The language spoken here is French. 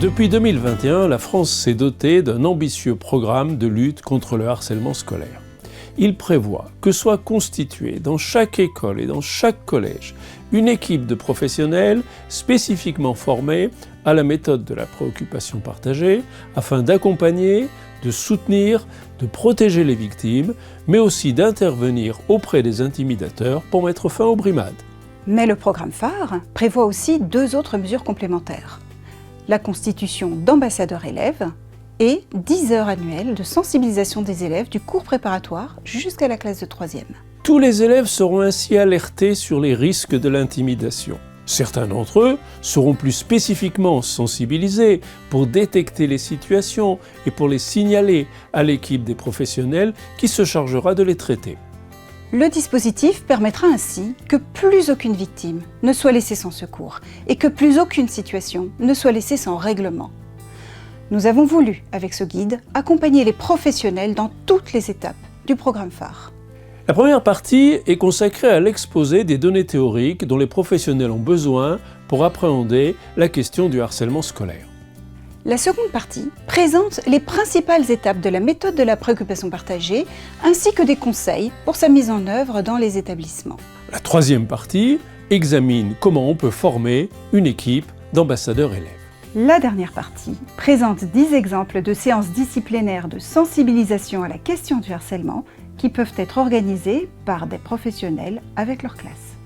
Depuis 2021, la France s'est dotée d'un ambitieux programme de lutte contre le harcèlement scolaire. Il prévoit que soit constituée dans chaque école et dans chaque collège une équipe de professionnels spécifiquement formés à la méthode de la préoccupation partagée afin d'accompagner, de soutenir, de protéger les victimes, mais aussi d'intervenir auprès des intimidateurs pour mettre fin aux brimades. Mais le programme phare prévoit aussi 2 autres mesures complémentaires. La constitution d'ambassadeurs élèves et 10 heures annuelles de sensibilisation des élèves du cours préparatoire jusqu'à la classe de 3e. Tous les élèves seront ainsi alertés sur les risques de l'intimidation. Certains d'entre eux seront plus spécifiquement sensibilisés pour détecter les situations et pour les signaler à l'équipe des professionnels qui se chargera de les traiter. Le dispositif permettra ainsi que plus aucune victime ne soit laissée sans secours et que plus aucune situation ne soit laissée sans règlement. Nous avons voulu, avec ce guide, accompagner les professionnels dans toutes les étapes du programme phare. La première partie est consacrée à l'exposé des données théoriques dont les professionnels ont besoin pour appréhender la question du harcèlement scolaire. La seconde partie présente les principales étapes de la méthode de la préoccupation partagée ainsi que des conseils pour sa mise en œuvre dans les établissements. La troisième partie examine comment on peut former une équipe d'ambassadeurs élèves. La dernière partie présente 10 exemples de séances disciplinaires de sensibilisation à la question du harcèlement qui peuvent être organisées par des professionnels avec leur classe.